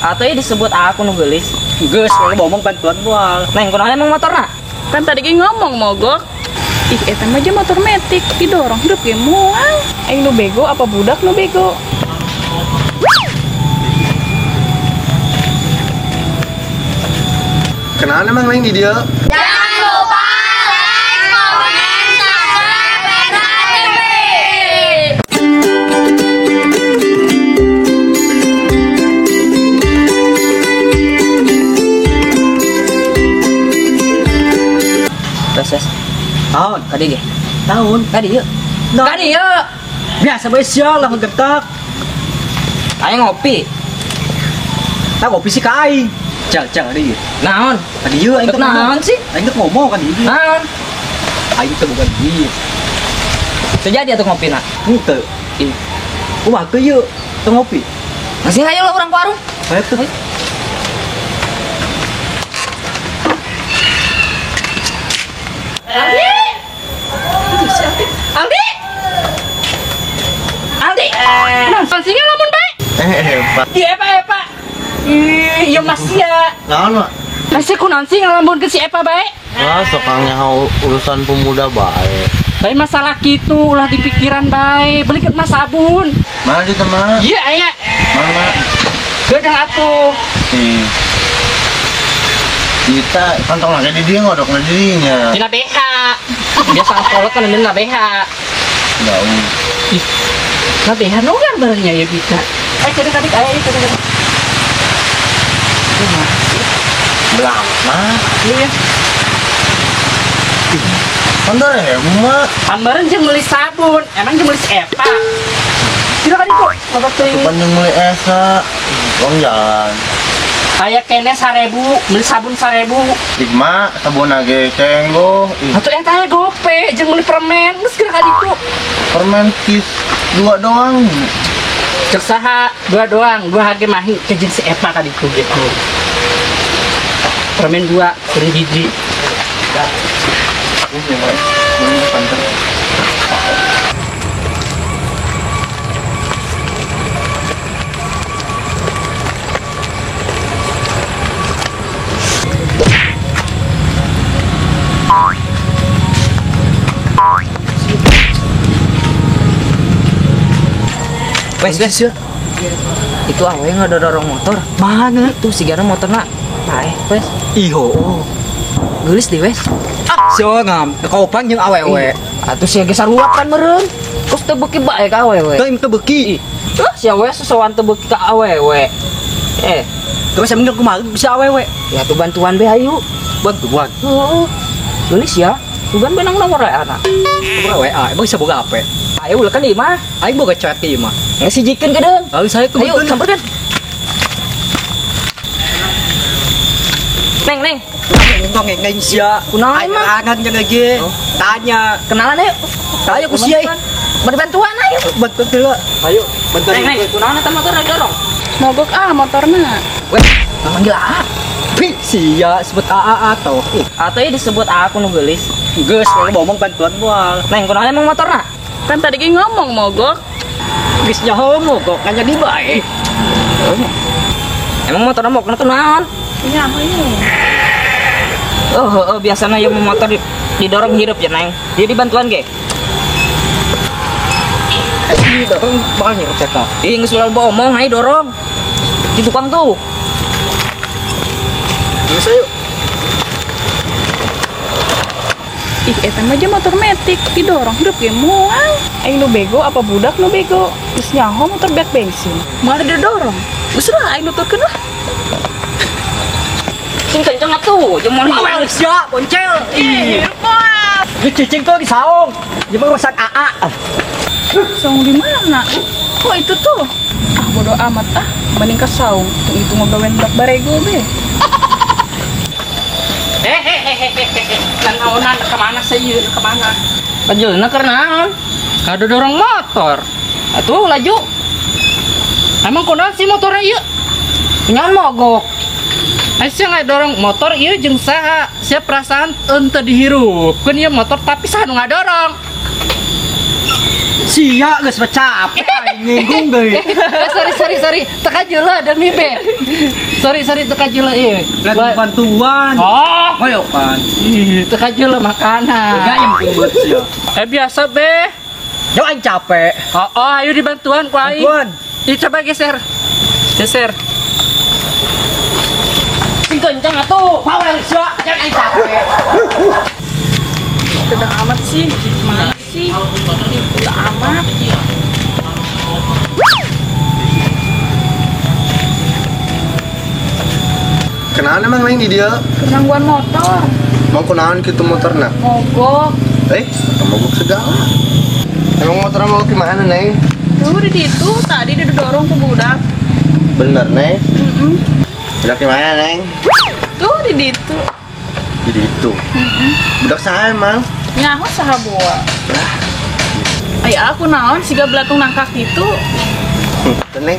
Atau disebut aku nu geulis. Geus ngomong bantuan moal. Neng kunaon emang motorna? Kan tadi ge ngomong mogok. Ih, eta mah aja motor metik didorong hidup ge moal. Aing nu bego apa budak nu bego? Kenapa emang main di dia? Jangan lupa like, komen, subscribe, Petra TV. Tes. Tahun, Kadi ge. tahun. Kadi yeuh. Kadi yeuh. Biasa spesial lah ngegetak. Ayo ngopi. Tak kopi sih kai. Cang di. Naon? Tadi yeuh aing teh Naon sih? Aing teh ngomong kan di. Naon? Aing teh bukan di. Terjadi atuh ngopina. Henteu. Ih. Kumaha teu yeuh? Teu ngopi. Masih hayo lah urang ke warung. Ayo teh. Aldi. Naon sih lamun bae? Hebat. Iya, Epa. Ih, ieu Mas ya. Naon mah? Masih kunaon sih ngalamun ke si Epa bae? Ah, sokangnya urusan pemuda baik. Tapi masalah gitu ulah di pikiran bae. Beli ke Mas sabun. Mana di teman? Iya, aya. Mana? Gedang atuh. Nih. Kita kantong lagi di dia ngodok na dirinya. Dina BH. Biasa kolot kan dina BH. Daun. Ih. Nah BH nogar barangnya ya bisa. Kadang-kadang aya itu kadang. Lama. Iya. Pandar ya, mah. Kemarin jeung meuli sabun, emang jeung meuli si Epa. Kira kan itu, apa tuh? Panjang mulai esa. Wong jalan. Aya kene 1000, meuli sabun 1000. Digma sabun age cenggo. Atuh eta aya gope, jeung meuli permen, geus kira kan itu. Permen kis 2 doang. Cek saha 2 doang, 2 hage mahi ke jeung si Epa ka ditu gitu. Permen 2, kuring hiji. Aku sih mau. Mau pantar. Wes ya. Itu awe ngadorong motor. Mana? Tuh sigana motorna. Bae, wes. Iho. Geulis di wes. Sioa ngam, kaupan jeung awewe. Atuh sia geus saruap kan meureun. Kos teu beuki bae ka awewe. Teu teu beuki. Lah sia we sesowan teu beuki ka awewe. Terus emang kumaha bisa awewe? Ya tuh bantuan be ayu. Bantuan. Heeh. Geulis ya. Tugan benang nomor we anak. Boga WA, emang bisa boga apa? Ayo ulah kan ieu mah. Aing boga chat ieu mah. Ngasijikeun gedeung. Lalu saya tuh Ayo sampeurkeun. Neng. ngomong ngeng sia. Kunaon emang? Anak jaga ge. Tanya. Kenalan ayo. Ayo ku sia. Beri bantuan ayo. Bantuan heula. Ayo, bantuan. Neng, kunaon eta motor dorong? Mogok motorna. Weh, manggil A. Pi sia sebut AA atau Atau disebut aku nu geulis. geus ngomong bantuan moal. Neng, kunaon emang motorna? Kan tadi ge ngomong mogok. Geus nyaho mogok nganya di bae. Emang motorna mogokna tuh naon? Iya, ini. Biasanya yang motor didorong hidup ya, Neng. Dia dibantuan ge. Ini dorong banyak cekak. Ih, geus ulah omong, ayo dorong. Di tukang tuh. Geus ayo. Ih, eta mah aja motor metik didorong hidup ge moal. Aing nu bego apa budak nu bego? Geus nyaho motor bek bensin. Malah didorong. Geus lah aing nuturkeun lah. Sing kenceng atuh, jeung moal Awel sia boncel. Ih, moal. Di cicing tuh di saung. Jadi rusak AA. Saung di mana? Oh, itu tuh. Ah, bodo amat ah. Mending ke saung. Itu mau gawean budak barego be. Kan naonan kemana sih? Kemana? Lanjutnya karena ada dorong motor. Atuh laju. Emang kunaon sih motornya ieu? Nyan mogok. Aisyah nggak dorong motor ieu jeung saha? Siap perasaan ente dihirup. Kan ieu motor tapi saha nu ngadorong? Sia geus capek nginggung deui. Sorry. Teka jeula demi be. Sorry teka jeula ieu. Lagi bantuan. Oh, Ayo kan. ih, teka jeula makanan. Gayem buat sia. Biasa be. Yo aing capek. Oh, ayo dibantuan ku aing. Bantuan. Ih, coba geser. Sing kencang atuh. Power sia, jangan aing capek. Udah amat sih. Mana sih? Udah amat. Kenapa emang neng di dia? Penangguan motor. Mau kenalan gitu motornya? Mogok. Mogok segala. Emang motor mau gimana neng? Tuh di situ tadi didorong ke budak. Bener neng? Udah gimana neng? Tuh di situ. Jadi itu. Budak saya emang. Nyaho saha buah. Ay aku naon siga belatung nangkak itu. Neng.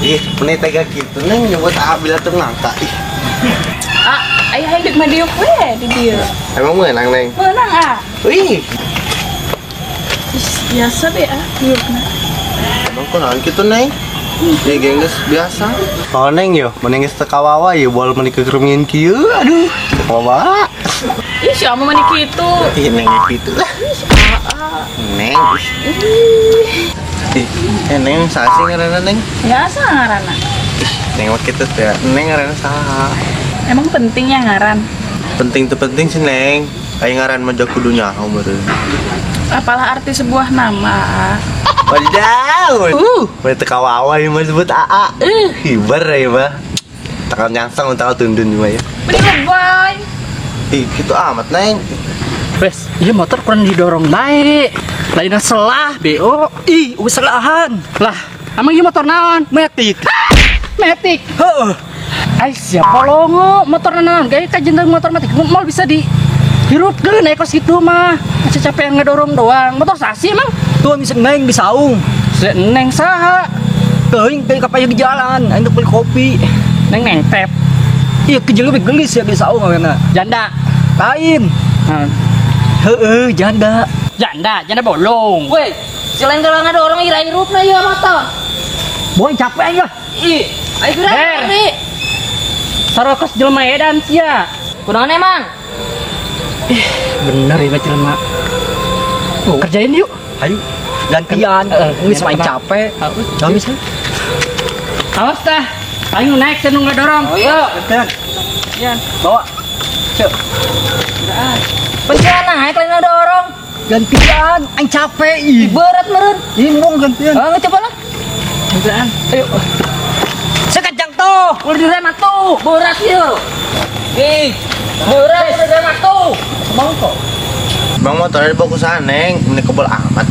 Ih, menit tega gitu neng nyebut ambil tuh ngangka. Ay hidup mah diuk we di dieu. Emang menang neng? Menang Wih, Biasa be diukna. emang kenalan gitu neng? Ya gengges biasa. Oh neng yo, mending geus teu kawawa ya bol meuni kegerungin kieu. Aduh, kawawa. Ih si amo mani kitu. Ih neng gitu lah. Neng. Ih, neng sasi ngaranna neng? Biasa ngaranna. Neng mah kitu teh. Neng ngaranna saha? Emang penting ya ngaran. Penting tuh penting sih neng. Aing ngaran mah kudu nyaho meureun. Apalah arti sebuah nama? Wadidaw. Mau teu kawawa ieu mah sebut AA. Hibar ya mah. Takal nyangsang takal tundun mah ya. Mending lebay. Ih, gitu amat neng. Wes, iya motor kurang didorong baik. Lainnya selah, BO. Ih, uselahan. Lah, emang iya motor naon? Matic. Matic. Heeh. Ai siapa longo motor naon? Gaya kajendeng motor matic. Mau bisa di hirupkeun ekos gitu mah. Aca capek ngedorong doang. Motor sasi emang? Tuh bisa neng di saung. Neng saha? Teuing teh kapaya di jalan, aing teh beli kopi. Neng tep. Iya kejeng lebih gelis ya di saung aweuna. Janda. Lain. Nah, Heeh, janda. janda bolong. Weh, selain kalau ngedorong ira hirupna ieu motor. Boy capek aing lah. Ih, ayo gerak nih. Sarokos jelema edan sia. Kunaon emang? Bener ya jelema. Kerjain yuk. Ayo gantian. Geus main capek. Nangis. Awas tah. Ayo naik cenung ngedorong. Yuk. Gantian. Yan. Bawa. Cek. Pencana naik lain ngedorong. Gantian, aing capek. Ih, Berat meureun. Imbong gantian. Coba lah. Gantian. Ayo. Sekejang tuh. Udah direm atuh. Berat yuk. Ih. Berat udah direm atuh. Mongko. Bang motornya dibawa ke sana neng. Ini kebal amat.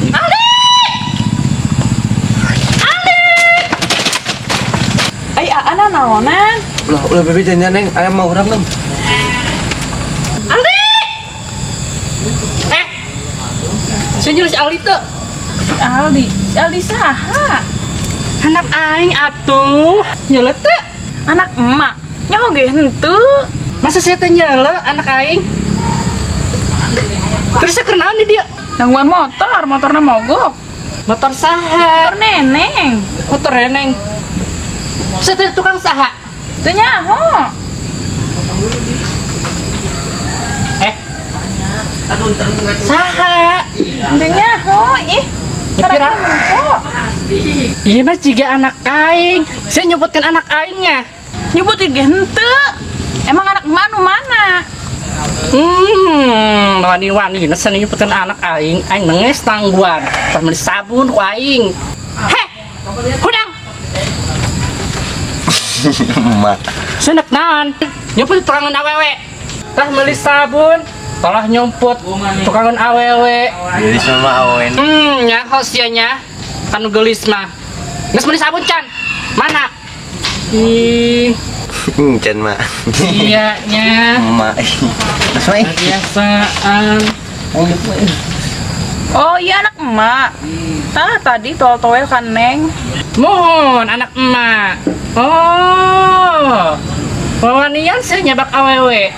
Ay ana naonan. Udah bebe janjian neng. Ayam mau urang neng. Senyum si Aldi tuh. Aldi saha? Anak aing atuh. Nyelet teh. Anak emak. Nyaho ge henteu. Masa saya teh nyelet anak aing? Terus saya kenalan di dia. Nangguan motorna mogok. Motor saha? Motor neneng. Motor reneng. Saya teh tukang saha? Teu nyaho. Saha? Teu nyaho ih. Kira Kok iya mas juga anak aing. Saya nyebutkan anak aingnya. nyebut ge henteu. Emang anak emak nu mana? Wani-wani nasa nyebutkan anak aing. Aing nenges tangguan. Pas beli sabun ku aing. Heh, hudang. Mak. Senek naon? Nyebut tukangan awewe. Tah beli sabun. Tolah nyumput tukangan awewe. Jadi sama awen. Ya hosianya kanu gelis mah. Geus beli sabun can. Mana? Ih, Can mak. iya nya. Mak. Asma Kebiasaan. Oh iya anak emak. Tadi tol-tol kan neng. Mohon anak emak. Oh. Wawanian sih nyabak awewe.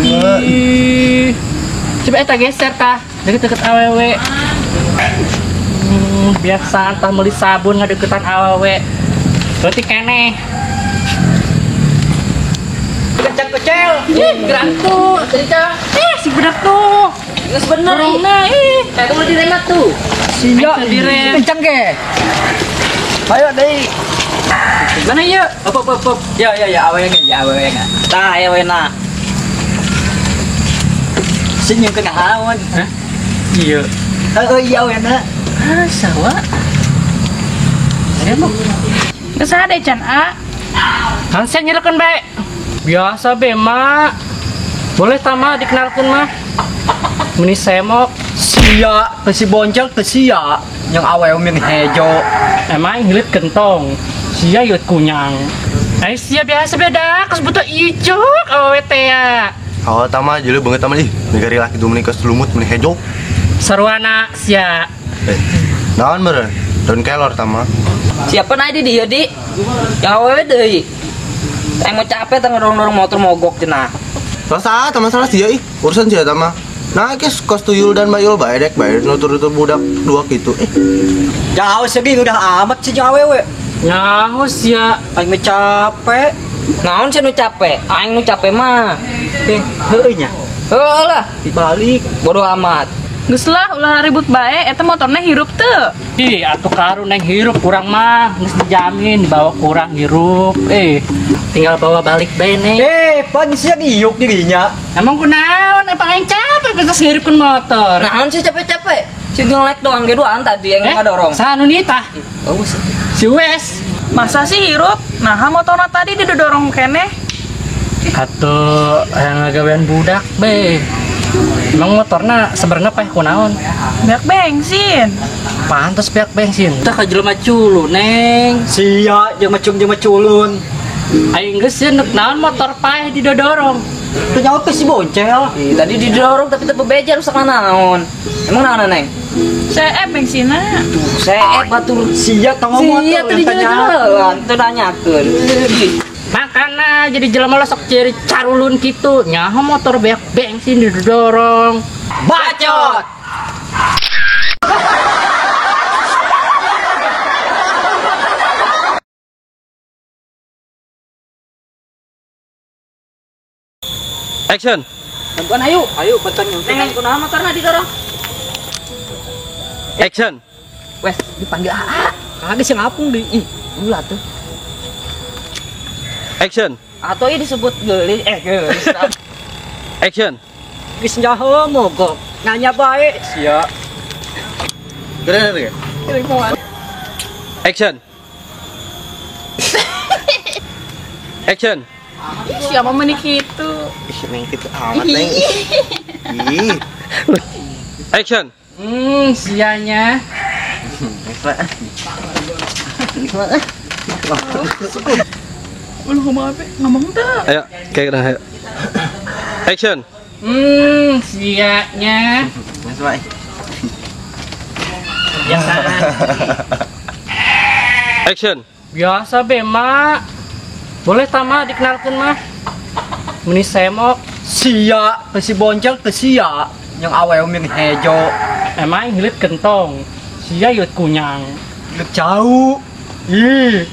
Ih. Coba eta geser tah. deket-deket awewe. Biasa entah beli sabun ngadeketan awewe. Berarti kene. Kecil-kecil. Gerak tuh, cerita. Si bedak tuh. Nges bener. Dorongna, kayak udah diremat tuh. Siya, direm. kencang ke. Ayo deh. Mana yuk? Op. Ya, awe nga. Nah, ya wena. Sing yung kanahawan. Hah? Iya. Iya awe na. Sawa. Siapa? Nges ada Chan A. Hansen nyelekan baik. Biasa be mak. Boleh tama dikenalkan mah. Meni semok. Siya, kasi boncel siya. Yung awe uming hejo. Emang hilit kentong. Sia yut kunyang. Sia biasa beda. Kas butuh ijo. Awet ya. Awal tama jeli banget tama ih. Negari laki tuh menikah selumut menikah hejo. Sarwana sia. Naon meren? Daun kelor tama. Siapa na di dia di? Yang awewe deui. Yang mau capek tengah dorong motor mogok cenah. Rasa tama salah sih ih. Urusan sih tama. Nah, kes kos tuyul dan bayul baik nutur-nutur budak dua gitu. Jauh segi udah amat sih yung awewe. Nyaho sia. Aing mah capek. Naon sih nu capek? Aing nu capek mah. Heueuy nya. Heuh lah, Dibalik. bodoh amat. Geus lah ulah ribut bae eta motorna hirup teu. Ih, atuh karun neng hirup kurang mah. Nges dijamin dibawa kurang hirup. Tinggal bawa balik bae neng. Pan siya giuk dirinya. Emang kunaon? Apa yang capek kita ngirupkan motor? Naon sih capek-capek? Si ngelek doang geduaan tadi yang ngadorong. Sanu nita. Oh, Si Wes. Masa sih hirup? Nah, motorna tadi didorong kene. Atuh yang ngagawean budak be. Emang motorna sebenarnya peh kunaon? Biak bensin. Pantes pihak bensin. Tah ka jelema culu, Neng. Siya, jeung maculun. Aing geus sieun naon motor paeh didodorong. Teu nyawa ke si boncel. Ih, tadi didorong tapi teu bebeja rusak naon. Emang naon neng? CF bensinna. Saya batur. Siya tangga motor. Iya tadi jalan, teu nanyakeun. Makana jadi jelema lo sok ciri carulun kitu. Nyaho motor beak bensin didorong. Bacot. Action. Bantuan ayo. Ayo bantuan yang. Neng kunaon motorna didorong? Action. Wes, dipanggil AA. Kagak sih ngapung di. Ih, Ulah tuh. Action. Atau ini disebut geulis. Geulis. Action. geus nyaho mogok. Nanya bae sia. Keren ya? Action. Action. Siapa menik itu? Ih, neng gitu amat neng. Ih. Action. Sianya. Lu ngomong apa? Ngomong tuh. Ayo, kayak gitu. Ayo. Action. Sianya. Biasa. Action. Biasa be mak. Boleh tama dikenalkan mah. Meni semok. Sia, si boncel sia. Yang awe uming hejo. Emang hilit kentong. Sia yut kunyang. Lu jauh. Ih.